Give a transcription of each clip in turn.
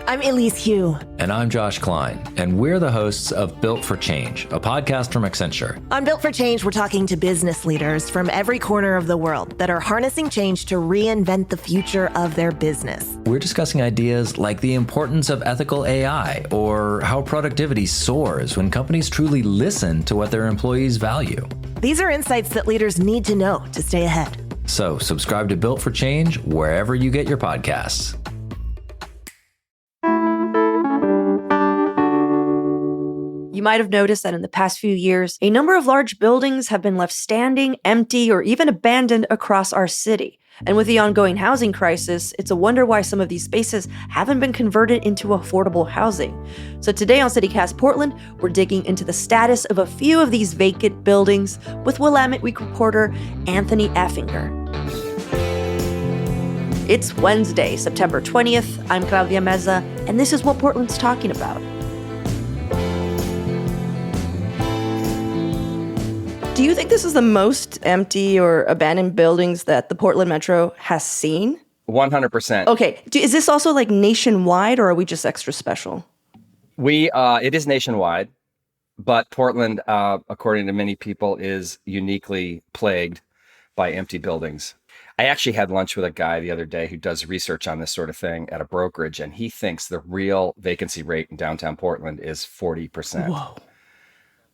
I'm Elise Hu. And I'm Josh Klein, and we're the hosts of Built for Change, a podcast from Accenture. On Built for Change, we're talking to business leaders from every corner of the world that are harnessing change to reinvent the future of their business. We're discussing ideas like the importance of ethical AI or how productivity soars when companies truly listen to what their employees value. These are insights that leaders need to know to stay ahead. So subscribe to Built for Change wherever you get your podcasts. You might have noticed that in the past few years, a number of large buildings have been left standing, empty, or even abandoned across our city. And with the ongoing housing crisis, it's a wonder why some of these spaces haven't been converted into affordable housing. So today on CityCast Portland, we're digging into the status of a few of these vacant buildings with Willamette Week reporter Anthony Effinger. It's Wednesday, September 20th. I'm Claudia Meza, and this is what Portland's talking about. Do you think this is the most empty or abandoned buildings that the Portland Metro has seen? 100%. Okay. Is this also like nationwide, or are we just extra special? It is nationwide, but Portland, according to many people, is uniquely plagued by empty buildings. I actually had lunch with a guy the other day who does research on this sort of thing at a brokerage, and he thinks the real vacancy rate in downtown Portland is 40%. Whoa.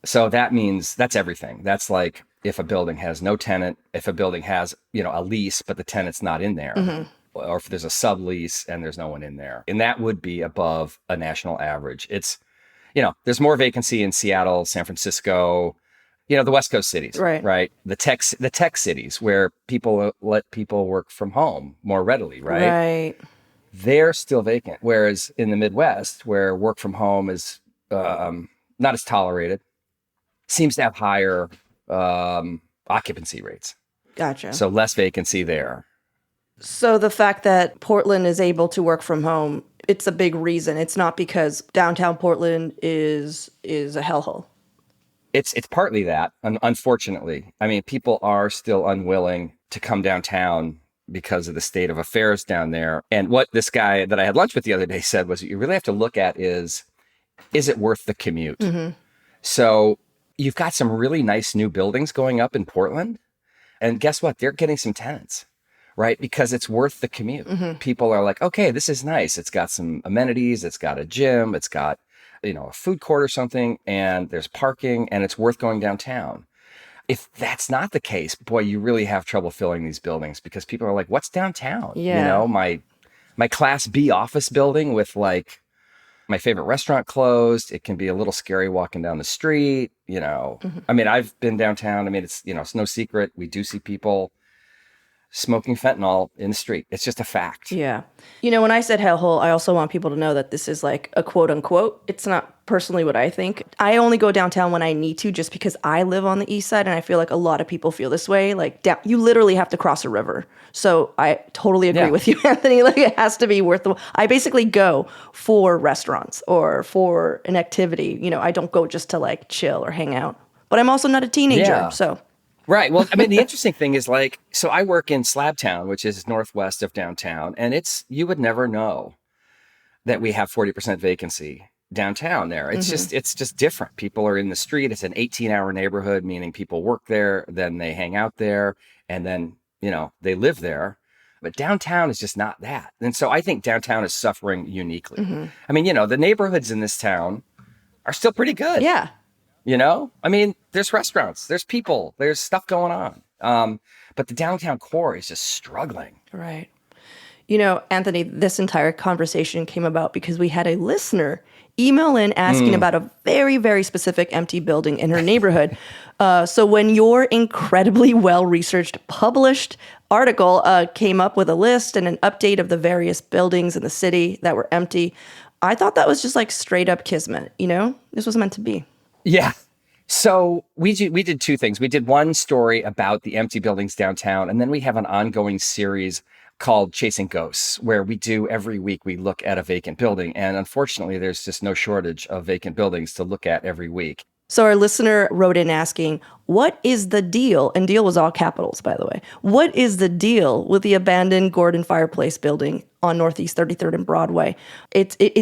So that means that's everything. That's like if a building has no tenant, if a building has, a lease, but the tenant's not in there, or if there's a sublease and there's no one in there. And that would be above a national average. It's, there's more vacancy in Seattle, San Francisco, the West Coast cities, right? The tech cities where people let people work from home more readily, right? Right. They're still vacant. Whereas in the Midwest, where work from home is not as tolerated, seems to have higher occupancy rates. Gotcha. So less vacancy there. So the fact that Portland is able to work from home, it's a big reason. It's not because downtown Portland is a hellhole. It's partly that, unfortunately. I mean, people are still unwilling to come downtown because of the state of affairs down there. And what this guy that I had lunch with the other day said was, what you really have to look at is it worth the commute? Mm-hmm. So you've got some really nice new buildings going up in Portland. And guess what? They're getting some tenants, right? Because it's worth the commute. Mm-hmm. People are like, okay, this is nice. It's got some amenities. It's got a gym. It's got, a food court or something. And there's parking, and it's worth going downtown. If that's not the case, boy, you really have trouble filling these buildings because people are like, what's downtown? Yeah. My Class B office building with like my favorite restaurant closed. It can be a little scary walking down the street, Mm-hmm. I mean, I've been downtown. I mean, it's no secret. We do see people smoking fentanyl in the street. It's just a fact. Yeah. When I said hellhole, I also want people to know that this is like a quote unquote. It's not personally what I think. I only go downtown when I need to just because I live on the east side, and I feel like a lot of people feel this way. Like you literally have to cross a river. So I totally agree with you, Anthony. Like it has to be worth the. I basically go for restaurants or for an activity. I don't go just to like chill or hang out. But I'm also not a teenager, so. Right. Well, I mean, the interesting thing is so I work in Slabtown, which is northwest of downtown, and you would never know that we have 40% vacancy downtown there. It's just different. People are in the street. It's an 18-hour neighborhood, meaning people work there, then they hang out there, and then, they live there. But downtown is just not that. And so I think downtown is suffering uniquely. Mm-hmm. I mean, the neighborhoods in this town are still pretty good. Yeah. I mean, there's restaurants, there's people, there's stuff going on. But the downtown core is just struggling. Right. Anthony, this entire conversation came about because we had a listener email in asking about a very, very specific empty building in her neighborhood. So when your incredibly well-researched, published article came up with a list and an update of the various buildings in the city that were empty, I thought that was just like straight up kismet. This was meant to be. Yeah. So we did two things. We did one story about the empty buildings downtown, and then we have an ongoing series called Chasing Ghosts, where every week we look at a vacant building. And unfortunately, there's just no shortage of vacant buildings to look at every week. So our listener wrote in asking, what is the deal? And deal was all capitals, by the way. What is the deal with the abandoned Gordon Fireplace building on Northeast 33rd and Broadway?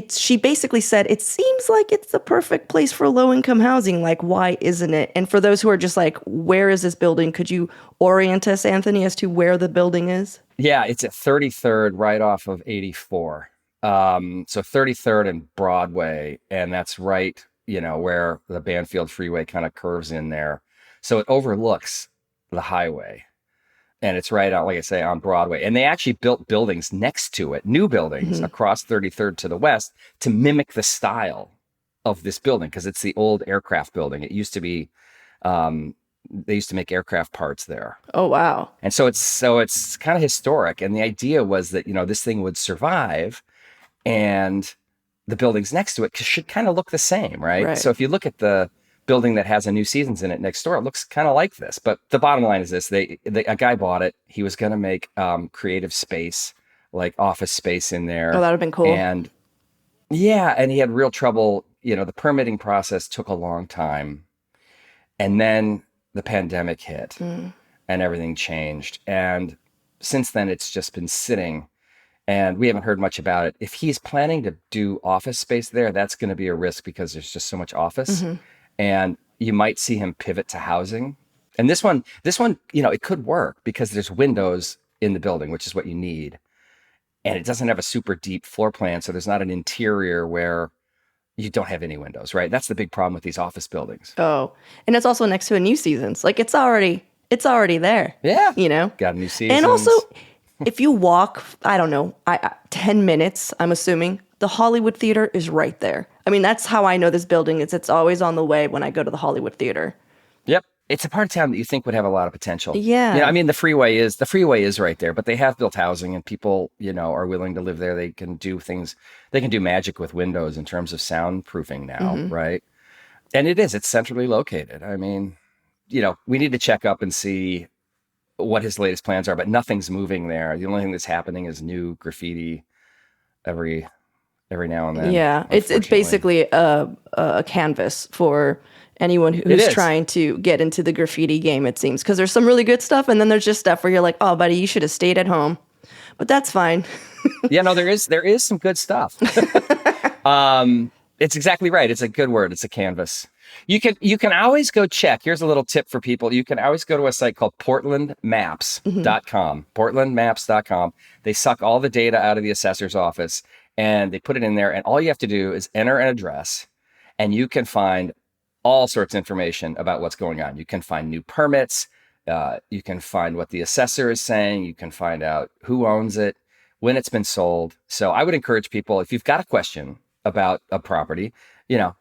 She basically said, it seems like it's the perfect place for low-income housing. Like, why isn't it? And for those who are just like, where is this building? Could you orient us, Anthony, as to where the building is? Yeah, it's at 33rd, right off of 84. So 33rd and Broadway, and that's right, where the Banfield Freeway kind of curves in there. So it overlooks the highway, and it's right out, like I say, on Broadway. And they actually built buildings next to it, new buildings across 33rd to the west to mimic the style of this building, because it's the old aircraft building. It used to be, they used to make aircraft parts there. Oh, wow. And so it's kind of historic. And the idea was that, this thing would survive, and the buildings next to it should kind of look the same, right? So if you look at the building that has a New Seasons in it next door, it looks kind of like this. But the bottom line is this: a guy bought it. He was going to make creative space, like office space in there. Oh, that would have been cool. And yeah, and he had real trouble. The permitting process took a long time, and then the pandemic hit, and everything changed. And since then, it's just been sitting. And we haven't heard much about it. If he's planning to do office space there, that's going to be a risk because there's just so much office. And you might see him pivot to housing. And this one, it could work because there's windows in the building, which is what you need. And it doesn't have a super deep floor plan. So there's not an interior where you don't have any windows, right? That's the big problem with these office buildings. Oh, and it's also next to a New Seasons. Like it's already there. Yeah. Got a New Seasons. And also, if you walk, I don't know, 10 minutes, I'm assuming, the Hollywood Theater is right there. I mean, that's how I know this building is. It's always on the way when I go to the Hollywood Theater. Yep. It's a part of town that you think would have a lot of potential. Yeah. I mean, the freeway is right there, but they have built housing, and people, are willing to live there. They can do things. They can do magic with windows in terms of soundproofing now, right? And it's centrally located. I mean, we need to check up and see what his latest plans are, but nothing's moving there. The only thing that's happening is new graffiti every now and then. Yeah, it's basically a canvas for anyone who's trying to get into the graffiti game, it seems, because there's some really good stuff, and then there's just stuff where you're like, oh, buddy, you should have stayed at home. But that's fine. Yeah, no, there is some good stuff. It's exactly right. It's a good word. It's a canvas. You can always go check. Here's a little tip for people. You can always go to a site called portlandmaps.com. Portlandmaps.com. They suck all the data out of the assessor's office and they put it in there. And all you have to do is enter an address, and you can find all sorts of information about what's going on. You can find new permits. You can find what the assessor is saying. You can find out who owns it, when it's been sold. So I would encourage people, if you've got a question about a property,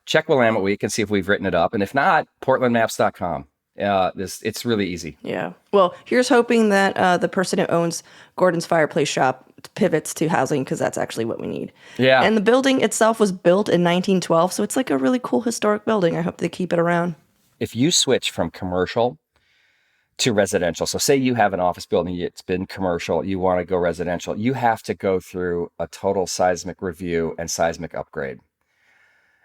check Willamette Week and see if we've written it up. And if not, portlandmaps.com. It's really easy. Yeah. Well, here's hoping that the person who owns Gordon's Fireplace Shop pivots to housing, because that's actually what we need. Yeah. And the building itself was built in 1912, so it's like a really cool historic building. I hope they keep it around. If you switch from commercial to residential, so say you have an office building, it's been commercial, you want to go residential, you have to go through a total seismic review and seismic upgrade.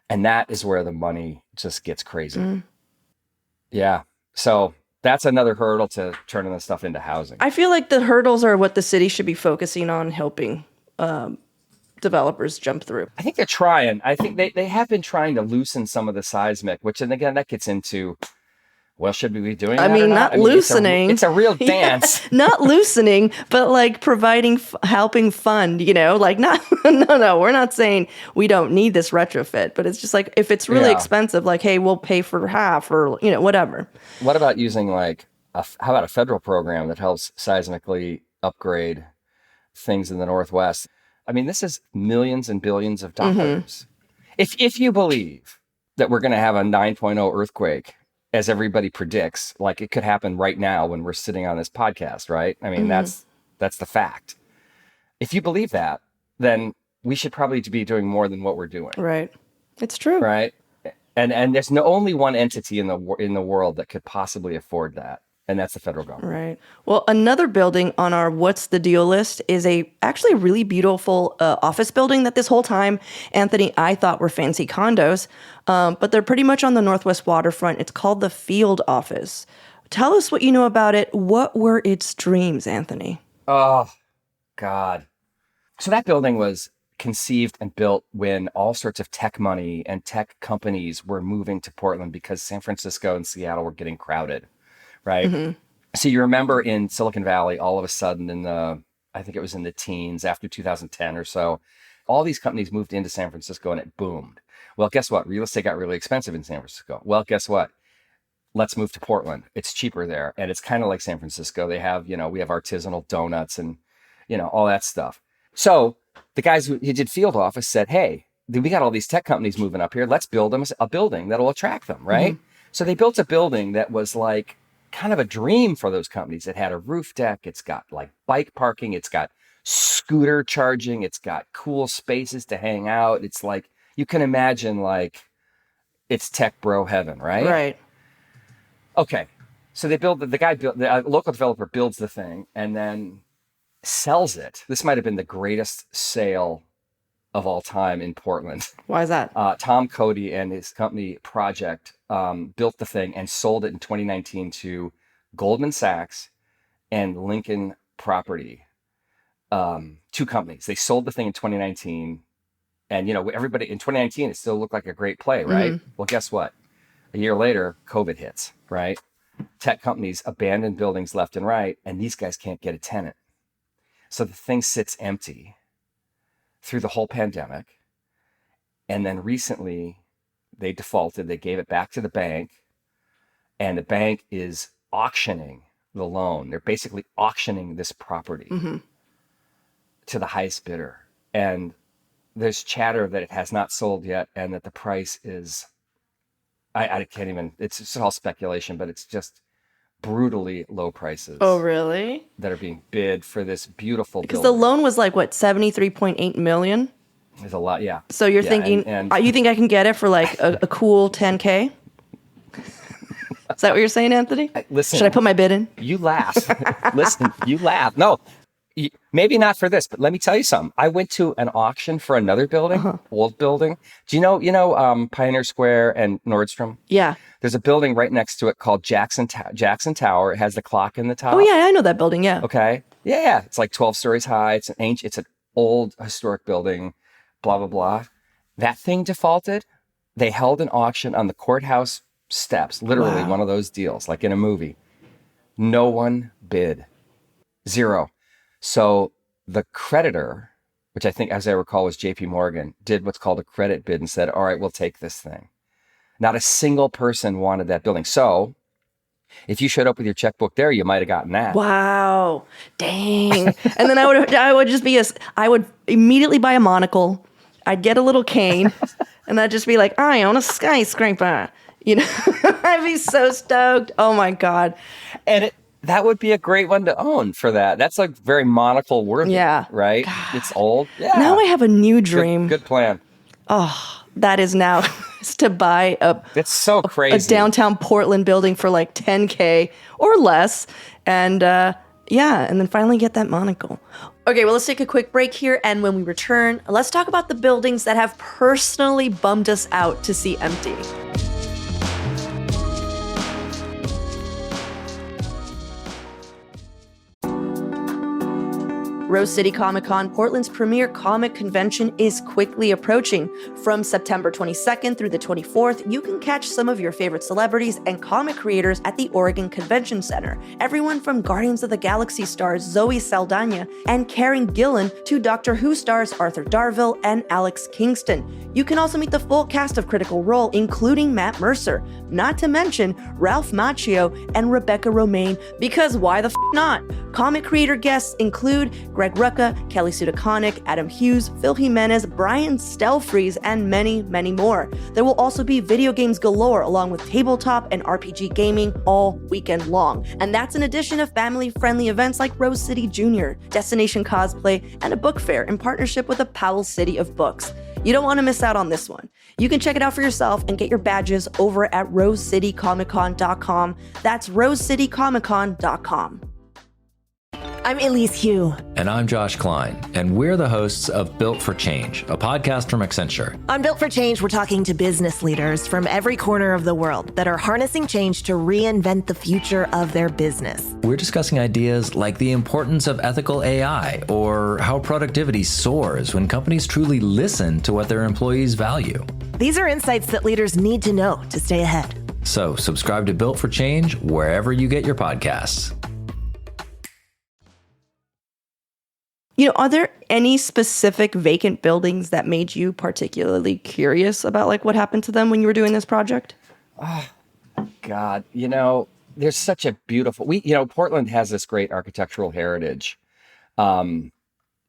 And that is where the money just gets crazy. Yeah. So that's another hurdle to turning this stuff into housing. I feel like the hurdles are what the city should be focusing on helping developers jump through. I think they're trying. I think they have been trying to loosen some of the seismic, which, and again, that gets into, well, should we be doing that? I mean, not loosening. It's a real dance. Yeah, not loosening, but like providing, helping fund, like not, no, we're not saying we don't need this retrofit, but it's just like, if it's really expensive, like, hey, we'll pay for half or, whatever. What about using how about a federal program that helps seismically upgrade things in the Northwest? I mean, this is millions and billions of dollars. If you believe that we're going to have a 9.0 earthquake, as everybody predicts, like it could happen right now when we're sitting on this podcast, right? I mean, that's the fact. If you believe that, then we should probably be doing more than what we're doing. Right. It's true. Right. And there's only one entity in the world that could possibly afford that. And that's the federal government. Right. Well, another building on our what's the deal list is actually a really beautiful office building that this whole time, Anthony, I thought were fancy condos, but they're pretty much on the Northwest waterfront. It's called the Field Office. Tell us what you know about it. What were its dreams, Anthony? Oh, God. So that building was conceived and built when all sorts of tech money and tech companies were moving to Portland because San Francisco and Seattle were getting crowded. Right. Mm-hmm. So you remember in Silicon Valley, all of a sudden I think it was in the teens after 2010 or so, all these companies moved into San Francisco and it boomed. Well, guess what? Real estate got really expensive in San Francisco. Well, guess what? Let's move to Portland. It's cheaper there. And it's kind of like San Francisco. They have, we have artisanal donuts and, all that stuff. So the guys who did Field Office said, hey, we got all these tech companies moving up here. Let's build them a building that'll attract them. Right. Mm-hmm. So they built a building that was like, kind of a dream for those companies. It had a roof deck. It's got like bike parking. It's got scooter charging. It's got cool spaces to hang out. It's like, you can imagine like it's tech bro heaven, right? Right. Okay. So they build, the local developer builds the thing and then sells it. This might've been the greatest sale of all time in Portland. Why is that? Tom Cody and his company Project built the thing and sold it in 2019 to Goldman Sachs and Lincoln Property, two companies. They sold the thing in 2019, and everybody in 2019 it still looked like a great play, right? Mm-hmm. Well, guess what? A year later, COVID hits, right? Tech companies abandon buildings left and right, and these guys can't get a tenant, so the thing sits empty through the whole pandemic. And then recently they defaulted, they gave it back to the bank, and the bank is auctioning the loan. They're basically auctioning this property mm-hmm. to the highest bidder. And there's chatter that it has not sold yet and that the price is, I can't even, it's just all speculation, but it's just brutally low prices. Oh, really? That are being bid for this beautiful because building. The loan was like, what, 73.8 million? There's a lot, yeah. So you're thinking, and you think I can get it for like a cool 10K? Is that what you're saying, Anthony? Listen. Should I put my bid in? You laugh. Listen, you laugh. No, maybe not for this, but let me tell you something. I went to an auction for another building, old building. Do you know Pioneer Square and Nordstrom? Yeah. There's a building right next to it called Jackson Tower. It has the clock in the top. Oh yeah, I know that building. Yeah. Okay. Yeah. It's like 12 stories high. It's an old historic building. Blah blah blah. That thing defaulted. They held an auction on the courthouse steps. Literally one of those deals, like in a movie. No one bid. Zero. So the creditor, which I think, as I recall, was JP Morgan, did what's called a credit bid and said, all right, we'll take this thing. Not a single person wanted that building. So if you showed up with your checkbook there, you might have gotten that. Wow. Dang. And then I would immediately buy a monocle. I'd get a little cane and I'd just be like, I own a skyscraper. I'd be so stoked. Oh my God. And that would be a great one to own for that. That's like very monocle worthy. Yeah. Right? God. It's old. Yeah. Now I have a new dream. Good plan. Oh, that is now is to buy It's so crazy. A downtown Portland building for like 10K or less. And and then finally get that monocle. Okay, well, let's take a quick break here. And when we return, let's talk about the buildings that have personally bummed us out to see empty. Rose City Comic Con, Portland's premier comic convention, is quickly approaching. From September 22nd through the 24th, you can catch some of your favorite celebrities and comic creators at the Oregon Convention Center. Everyone from Guardians of the Galaxy stars Zoe Saldana and Karen Gillan to Doctor Who stars Arthur Darvill and Alex Kingston. You can also meet the full cast of Critical Role, including Matt Mercer, not to mention Ralph Macchio and Rebecca Romaine, because why the not? Comic creator guests include Greg Rucka, Kelly Sue DeConnick, Adam Hughes, Phil Jimenez, Brian Stelfreeze, and many, many more. There will also be video games galore along with tabletop and RPG gaming all weekend long. And that's in addition to family-friendly events like Rose City Junior, Destination Cosplay, and a book fair in partnership with the Powell City of Books. You don't want to miss out on this one. You can check it out for yourself and get your badges over at rosecitycomiccon.com. That's rosecitycomiccon.com. I'm Elise Hu. And I'm Josh Klein, and we're the hosts of Built for Change, a podcast from Accenture. On Built for Change, we're talking to business leaders from every corner of the world that are harnessing change to reinvent the future of their business. We're discussing ideas like the importance of ethical AI or how productivity soars when companies truly listen to what their employees value. These are insights that leaders need to know to stay ahead. So subscribe to Built for Change wherever you get your podcasts. You know, are there any specific vacant buildings that made you particularly curious about like what happened to them when you were doing this project? God, there's such a beautiful, Portland has this great architectural heritage. There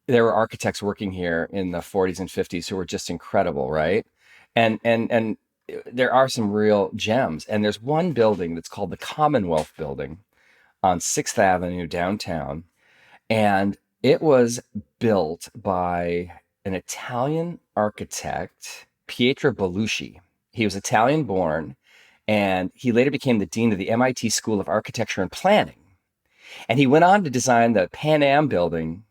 were architects working here in the 40s and 50s who were just incredible, right? And there are some real gems. And there's one building that's called the Commonwealth Building on 6th Avenue downtown. And it was built by an Italian architect, Pietro Belluschi. He was Italian born, and he later became the dean of the MIT School of Architecture and Planning. And he went on to design the Pan Am building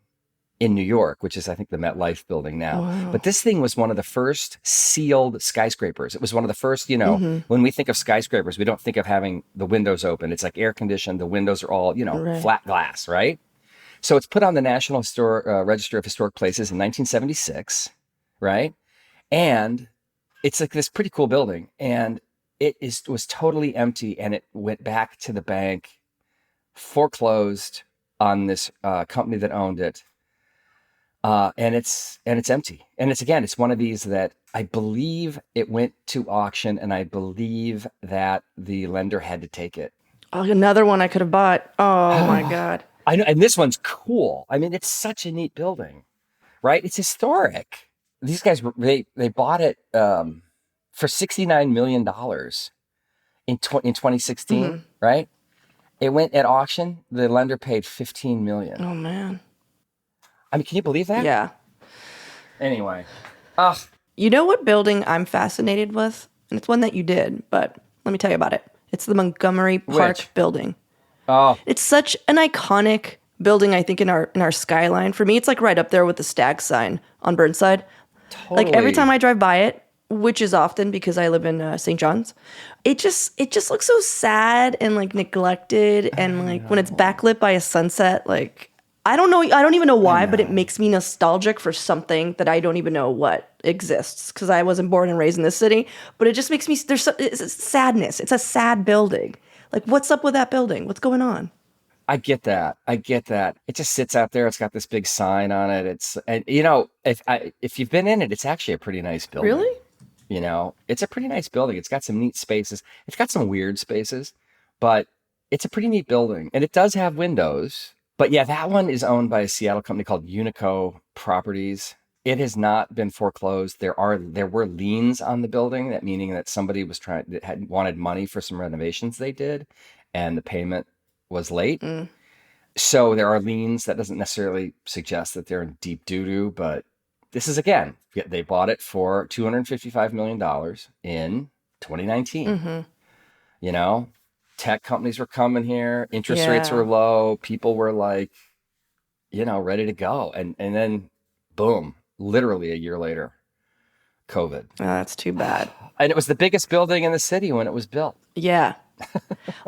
in New York, which is, I think, the MetLife building now. Wow. But this thing was one of the first sealed skyscrapers. It was one of the first, when we think of skyscrapers, we don't think of having the windows open. It's like air conditioned. The windows are all, Right. flat glass, right? So it's put on the National Register of Historic Places in 1976, right? And it's like this pretty cool building. And was totally empty, and it went back to the bank, foreclosed on this company that owned it. And it's empty. And it's one of these that I believe it went to auction, and I believe that the lender had to take it. Oh, another one I could have bought. Oh my God. I know, and this one's cool. I mean, it's such a neat building, right? It's historic. These guys they bought it for $69 million in 2016, right? It went at auction. The lender paid $15 million. Oh man. I mean, can you believe that? Yeah. Anyway, You know what building I'm fascinated with? And it's one that you did, but let me tell you about it. It's the Montgomery Park Which? building. oh, It's such an iconic building, I think, in our skyline. For me, it's like right up there with the Stag sign on Burnside. totally. Like every time I drive by it, which is often because I live in St. John's, it just looks so sad and like neglected, and like when it's backlit by a sunset, like I don't even know why, but it makes me nostalgic for something that I don't even know what exists because I wasn't born and raised in this city. But it just makes me it's sadness. It's a sad building. Like, what's up with that building? What's going on? I get that. It just sits out there. It's got this big sign on it. If you've been in it, it's actually a pretty nice building. Really? It's a pretty nice building. It's got some neat spaces. It's got some weird spaces, but it's a pretty neat building, and it does have windows. But yeah, that one is owned by a Seattle company called Unico Properties. It has not been foreclosed. There were liens on the building, that meaning that somebody had wanted money for some renovations they did, and the payment was late. So there are liens. That doesn't necessarily suggest that they're in deep doo-doo, but this is, again, they bought it for $255 million in 2019. Tech companies were coming here. Interest rates were low. People were like, ready to go. And then boom, literally a year later, COVID. Oh, that's too bad. And it was the biggest building in the city when it was built. Yeah.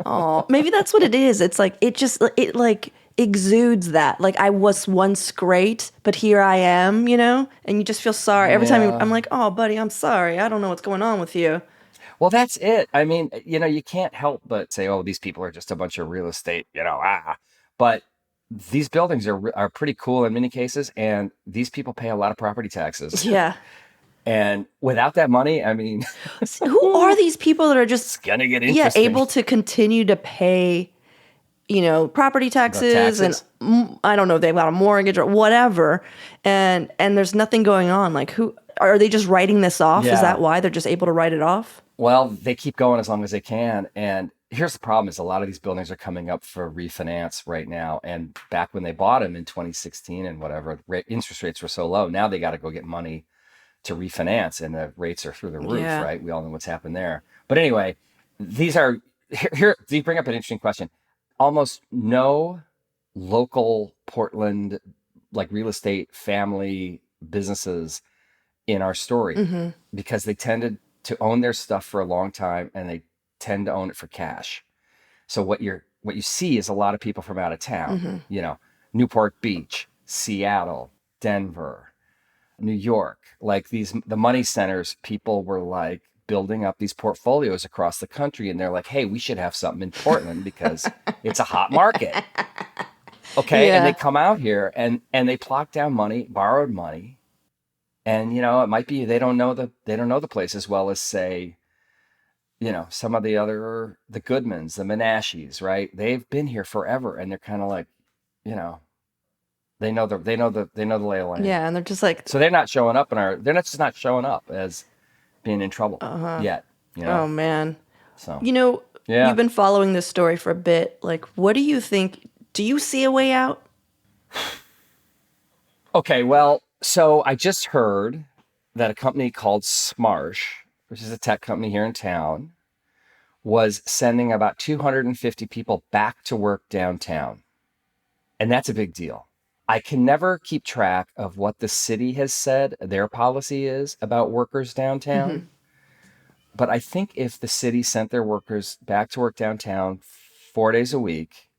Oh, maybe that's what it is. It's like it like exudes that. Like I was once great, but here I am, and you just feel sorry. Every time I'm like, oh, buddy, I'm sorry. I don't know what's going on with you. Well, that's it. I mean, you can't help but say, oh, these people are just a bunch of real estate, But these buildings are pretty cool in many cases, and these people pay a lot of property taxes. Yeah. And without that money, I mean, Who are these people that are just it's gonna get interesting. able to continue to pay, property taxes and I don't know if they've got a mortgage or whatever, and there's nothing going on. Like, who are they? Just writing this off? Yeah. Is that why they're just able to write it off? Well, they keep going as long as they can. And here's the problem: is a lot of these buildings are coming up for refinance right now. And back when they bought them in 2016 and whatever, interest rates were so low. Now they got to go get money to refinance, and the rates are through the roof, Yeah. right? We all know what's happened there. But anyway, these are here. You bring up an interesting question. Almost no local Portland like real estate family businesses in our story because they tended to own their stuff for a long time, and they tend to own it for cash. So what you see is a lot of people from out of town, Newport Beach, Seattle, Denver, New York, like the money centers. People were like building up these portfolios across the country, and they're like, hey, we should have something in Portland because it's a hot market. Okay. Yeah. And they come out here and they plop down money, borrowed money. And, it might be, they don't know the place as well as, say, some of the Goodmans, the Menashes, right? They've been here forever, and they're kind of like, they know the lay of land. Yeah, and they're just like, So they're not showing up not showing up as being in trouble yet. oh man. So You've been following this story for a bit. Like, what do you think? Do you see a way out? Okay, well, so I just heard that a company called Smarsh, which is a tech company here in town, was sending about 250 people back to work downtown. And that's a big deal. I can never keep track of what the city has said their policy is about workers downtown. But I think if the city sent their workers back to work downtown 4 days a week,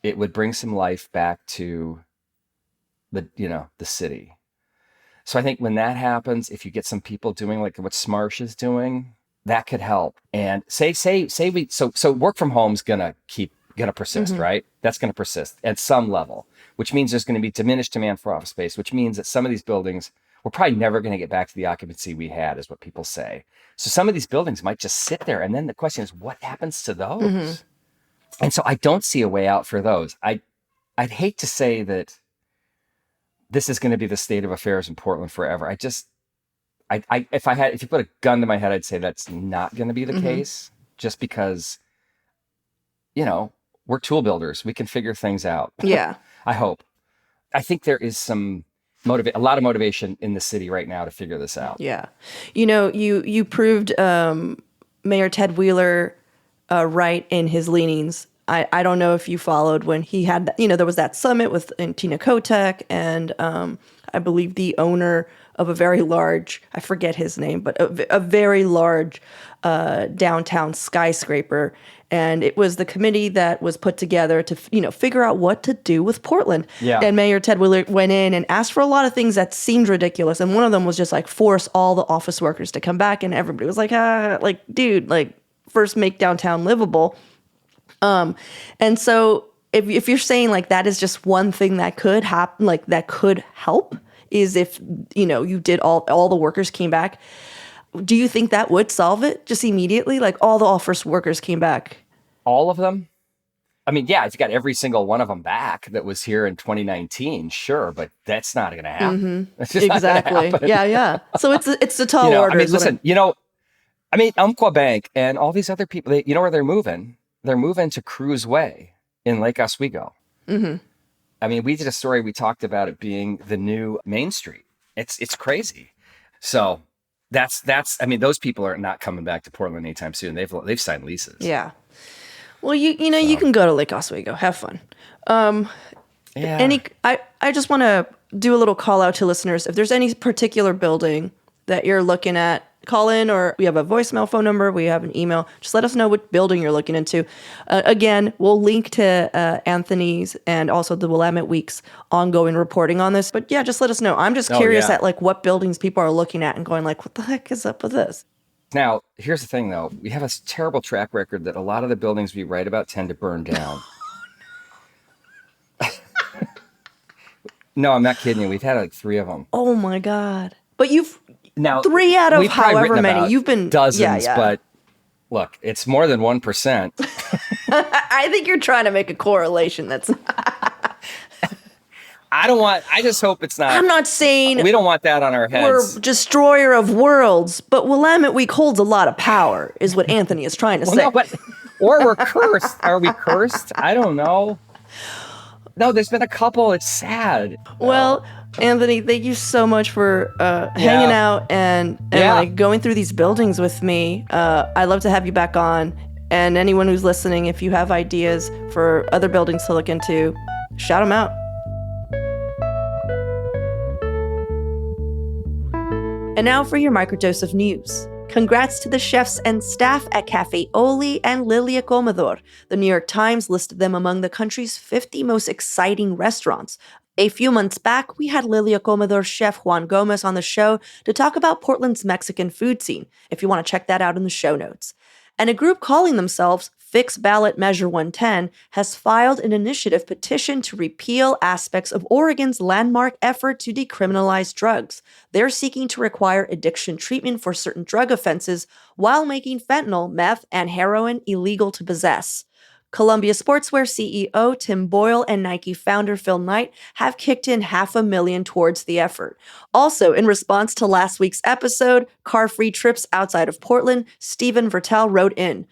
it would bring some life back to the city. So I think when that happens, if you get some people doing like what Smarsh is doing, that could help. And so work from home is gonna persist, right? That's gonna persist at some level, which means there's gonna be diminished demand for office space, which means that some of these buildings, we're probably never gonna get back to the occupancy we had, is what people say. So some of these buildings might just sit there. And then the question is, what happens to those? And so I don't see a way out for those. I'd hate to say that this is going to be the state of affairs in Portland forever. If you put a gun to my head, I'd say that's not going to be the case, just because, we're tool builders. We can figure things out. Yeah. I hope. I think there is a lot of motivation in the city right now to figure this out. Yeah. You proved Mayor Ted Wheeler right in his leanings. I don't know if you followed when he had, there was that summit with Tina Kotek and I believe the owner of a very large, I forget his name, but a very large downtown skyscraper. And it was the committee that was put together to, figure out what to do with Portland. Yeah. And Mayor Ted Wheeler went in and asked for a lot of things that seemed ridiculous. And one of them was just like force all the office workers to come back. And everybody was like, dude, like first make downtown livable. And so if you're saying like that is just one thing that could happen, like that could help, is if, you did all the workers came back. Do you think that would solve it just immediately? Like all the office workers came back? All of them? I mean, yeah, if you got every single one of them back that was here in 2019, sure, but that's not going to happen. That's just not gonna Exactly. happen. Yeah. So it's a tall order. I mean, listen, Umpqua Bank and all these other people, you know where they're moving? They're moving to Cruz Way in Lake Oswego. I mean, we did a story, we talked about it being the new Main Street. It's crazy. So that's those people are not coming back to Portland anytime soon. They've signed leases. Yeah. Well, you can go to Lake Oswego, have fun. Yeah. I just want to do a little call out to listeners. If there's any particular building that you're looking at, call in, or we have a voicemail phone number, we have an email. Just let us know what building you're looking into. Again, we'll link to Anthony's and also the Willamette Week's ongoing reporting on this. But yeah, just let us know. I'm just curious at like what buildings people are looking at and going like, what the heck is up with this? Now, here's the thing though. We have a terrible track record that a lot of the buildings we write about tend to burn down. No, I'm not kidding you. We've had like 3 of them. Oh my God. But you've... Now, 3 out of we've probably however written many about you've been dozens, yeah. but look, it's more than 1%. I think you're trying to make a correlation that's I just hope it's not. I'm not saying we don't want that on our heads. we're destroyer of worlds, but Willamette Week holds a lot of power, is what Anthony is trying to say. No, or we're cursed. Are we cursed? I don't know. No, there's been a couple. It's sad. Well, Anthony, thank you so much for hanging out and like going through these buildings with me. I'd love to have you back on. And anyone who's listening, if you have ideas for other buildings to look into, shout them out. And now for your microdose of news. Congrats to the chefs and staff at Cafe Oli and Lilia Comedor. The New York Times listed them among the country's 50 most exciting restaurants. A few months back, we had Lilia Comedor chef Juan Gomez on the show to talk about Portland's Mexican food scene, if you want to check that out in the show notes. And a group calling themselves Fix Ballot Measure 110 has filed an initiative petition to repeal aspects of Oregon's landmark effort to decriminalize drugs. They're seeking to require addiction treatment for certain drug offenses while making fentanyl, meth, and heroin illegal to possess. Columbia Sportswear CEO Tim Boyle and Nike founder Phil Knight have kicked in $500,000 towards the effort. Also, in response to last week's episode, Car-Free Trips Outside of Portland, Stephen Vertel wrote in,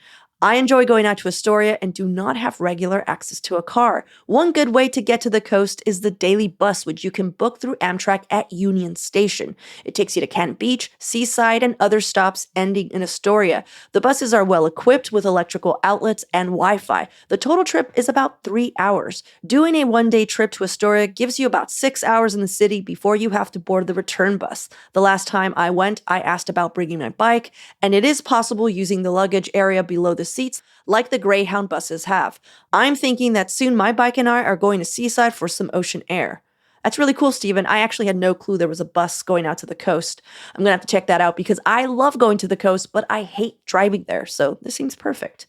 I enjoy going out to Astoria and do not have regular access to a car. One good way to get to the coast is the daily bus, which you can book through Amtrak at Union Station. It takes you to Canton Beach, Seaside, and other stops ending in Astoria. The buses are well equipped with electrical outlets and Wi-Fi. The total trip is about 3 hours. Doing a one-day trip to Astoria gives you about 6 hours in the city before you have to board the return bus. The last time I went, I asked about bringing my bike, and it is possible using the luggage area below the seats like the Greyhound buses have. I'm thinking that soon my bike and I are going to Seaside for some ocean air. That's really cool, Stephen. I actually had no clue there was a bus going out to the coast. I'm going to have to check that out because I love going to the coast, but I hate driving there. So this seems perfect.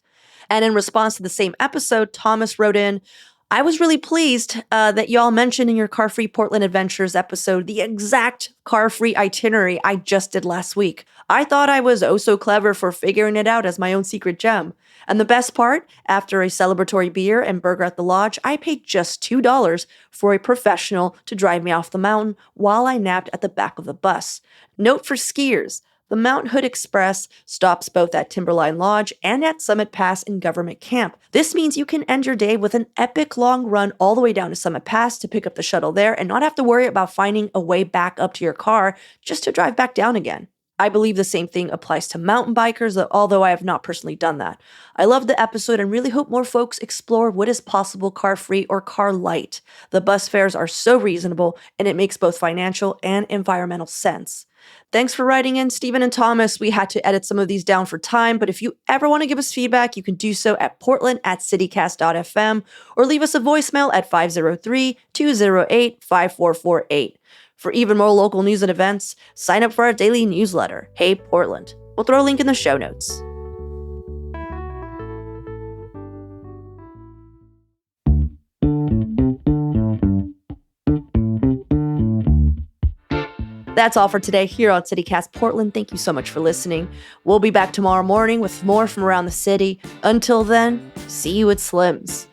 And in response to the same episode, Thomas wrote in, I was really pleased that y'all mentioned in your Car-Free Portland Adventures episode the exact car-free itinerary I just did last week. I thought I was oh so clever for figuring it out as my own secret gem. And the best part, after a celebratory beer and burger at the lodge, I paid just $2 for a professional to drive me off the mountain while I napped at the back of the bus. Note for skiers, the Mount Hood Express stops both at Timberline Lodge and at Summit Pass in Government Camp. This means you can end your day with an epic long run all the way down to Summit Pass to pick up the shuttle there and not have to worry about finding a way back up to your car just to drive back down again. I believe the same thing applies to mountain bikers, although I have not personally done that. I love the episode and really hope more folks explore what is possible car-free or car-light. The bus fares are so reasonable, and it makes both financial and environmental sense. Thanks for writing in, Stephen and Thomas. We had to edit some of these down for time, but if you ever want to give us feedback, you can do so at portland@citycast.fm or leave us a voicemail at 503-208-5448. For even more local news and events, sign up for our daily newsletter, Hey Portland. We'll throw a link in the show notes. That's all for today here on CityCast Portland. Thank you so much for listening. We'll be back tomorrow morning with more from around the city. Until then, see you at Slim's.